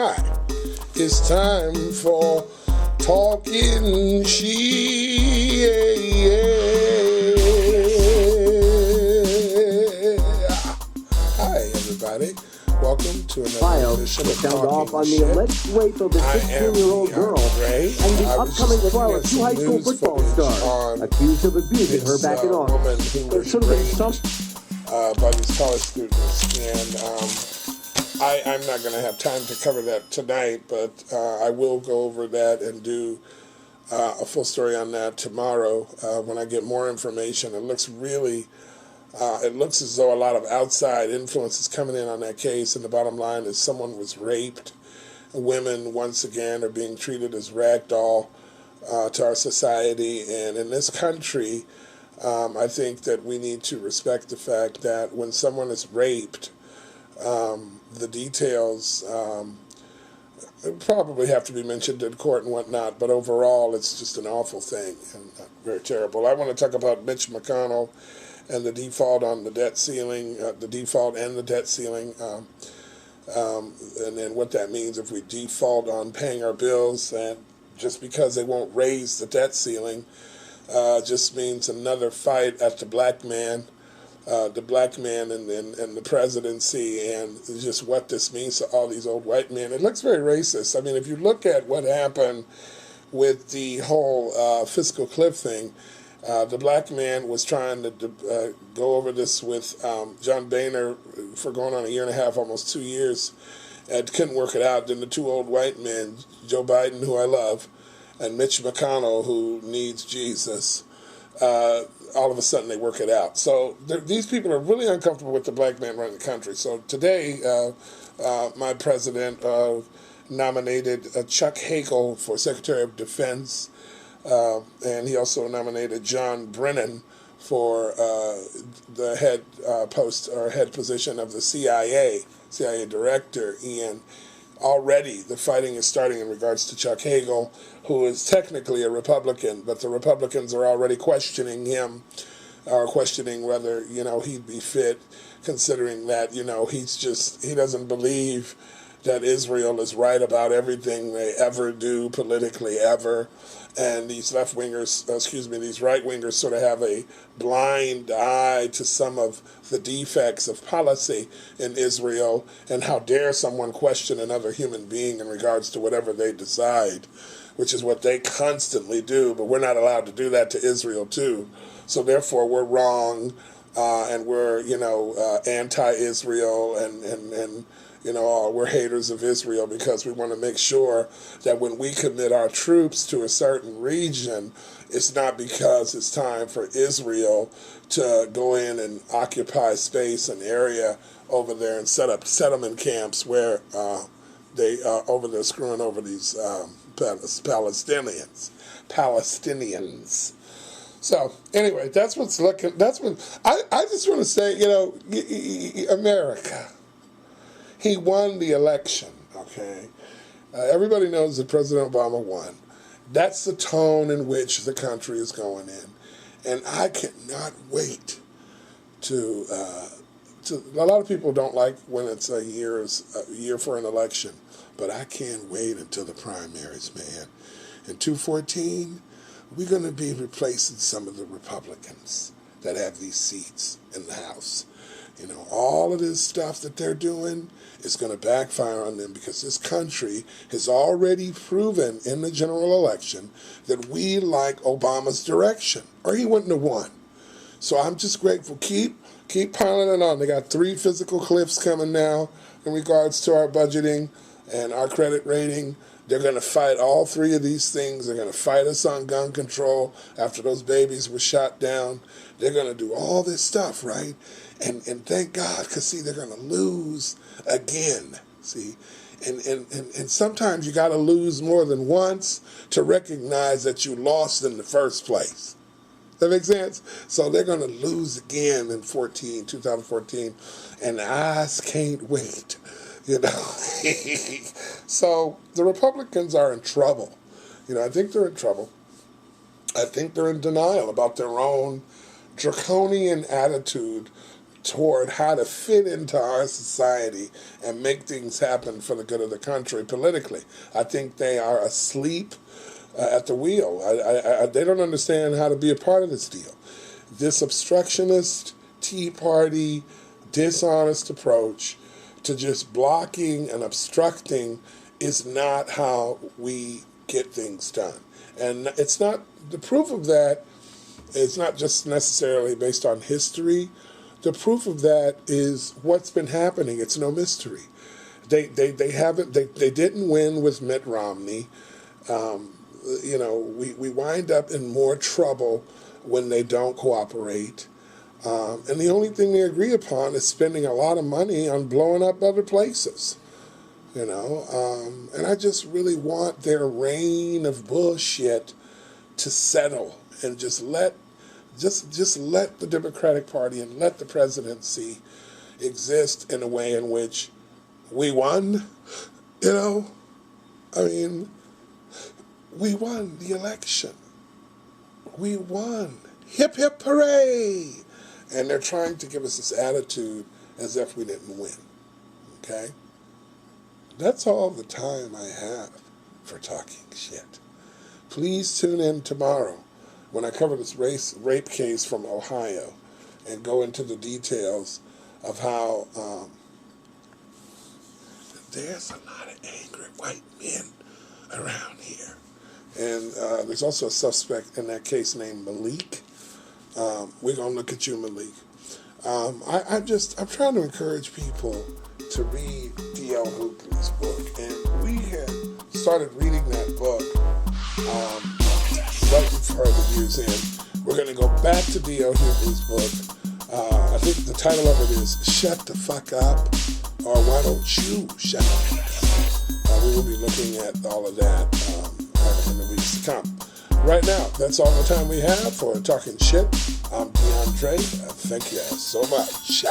Hi, it's time for Talking She. Hi, everybody. Welcome to another edition of sound off on Talking the Shit. alleged rape of a 16-year-old girl Ray. and the I was upcoming just trial looking of at two some high school news football footage stars on accused of abusing her this back in woman August. who was Should have been raped some. by these college students, and I'm not going to have time to cover that tonight, but I will go over that and do a full story on that tomorrow when I get more information. It looks as though a lot of outside influence is coming in on that case, and the bottom line is someone was raped. Women, once again, are being treated as ragdoll to our society, and in this country, I think that we need to respect the fact that when someone is raped, the details probably have to be mentioned in court and whatnot, but overall it's just an awful thing and very terrible. I want to talk about Mitch McConnell and the default on the debt ceiling, the default and the debt ceiling, and then what that means if we default on paying our bills, and just because they won't raise the debt ceiling just means another fight at the black man and the presidency, and just what this means to all these old white men. It looks very racist. I mean, if you look at what happened with the whole fiscal cliff thing, the black man was trying to go over this with John Boehner for going on a year and a half, almost 2 years, and couldn't work it out. Then the two old white men, Joe Biden, who I love, and Mitch McConnell, who needs Jesus, all of a sudden they work it out. So these people are really uncomfortable with the black man running the country. So today, my president nominated Chuck Hagel for Secretary of Defense, and he also nominated John Brennan for the head head position of the CIA director. And already the fighting is starting in regards to Chuck Hagel, who is technically a Republican, but the Republicans are already questioning him, or questioning whether, he'd be fit, considering that, he doesn't believe that Israel is right about everything they ever do politically, ever. And these these right-wingers sort of have a blind eye to some of the defects of policy in Israel, and how dare someone question another human being in regards to whatever they decide, which is what they constantly do, but we're not allowed to do that to Israel too. So therefore we're wrong, and we're, anti-Israel, and we're haters of Israel, because we want to make sure that when we commit our troops to a certain region, it's not because it's time for Israel to go in and occupy space and area over there and set up settlement camps where they are over there screwing over these Palestinians. So anyway, that's what I just want to say. America. He won the election, okay? Everybody knows that President Obama won. That's the tone in which the country is going in. And I cannot wait to a lot of people don't like when it's a year for an election, but I can't wait until the primaries, man. In 2014, we're going to be replacing some of the Republicans that have these seats in the House. All of this stuff that they're doing is going to backfire on them, because this country has already proven in the general election that we like Obama's direction, or he wouldn't have won. So I'm just grateful. Keep piling it on. They got 3 physical cliffs coming now in regards to our budgeting and our credit rating. They're going to fight all 3 of these things. They're going to fight us on gun control after those babies were shot down. They're going to do all this stuff, right? And thank God, because, see, they're going to lose again, see? And sometimes you got to lose more than once to recognize that you lost in the first place. That makes sense? So they're going to lose again in 2014, and I can't wait, So the Republicans are in trouble. I think they're in trouble. I think they're in denial about their own draconian attitude toward how to fit into our society and make things happen for the good of the country politically. I think they are asleep at the wheel. They don't understand how to be a part of this deal. This obstructionist, Tea Party, dishonest approach to just blocking and obstructing is not how we get things done. And it's not, the proof of that is not just necessarily based on history. The proof of that is what's been happening. It's no mystery. They didn't win with Mitt Romney. We wind up in more trouble when they don't cooperate. And the only thing they agree upon is spending a lot of money on blowing up other places. And I just really want their reign of bullshit to settle and just let the Democratic Party and let the presidency exist in a way in which we won. We won the election. We won. Hip, hip, hooray! And they're trying to give us this attitude as if we didn't win. Okay? That's all the time I have for talking shit. Please tune in tomorrow when I cover this rape case from Ohio and go into the details of how there's a lot of angry white men around here. And there's also a suspect in that case named Malik. We're going to look at you, Malik. I'm trying to encourage people to read D.L. Hughley's book. And we had started reading that book right before the year's end. We're going to go back to D.L. Hughley's book. I think the title of it is Shut the Fuck Up, or Why Don't You Shut Up? We will be looking at all of that in the weeks to come. Right now, that's all the time we have for Talking Shit. I'm DeAndre. Thank you so much.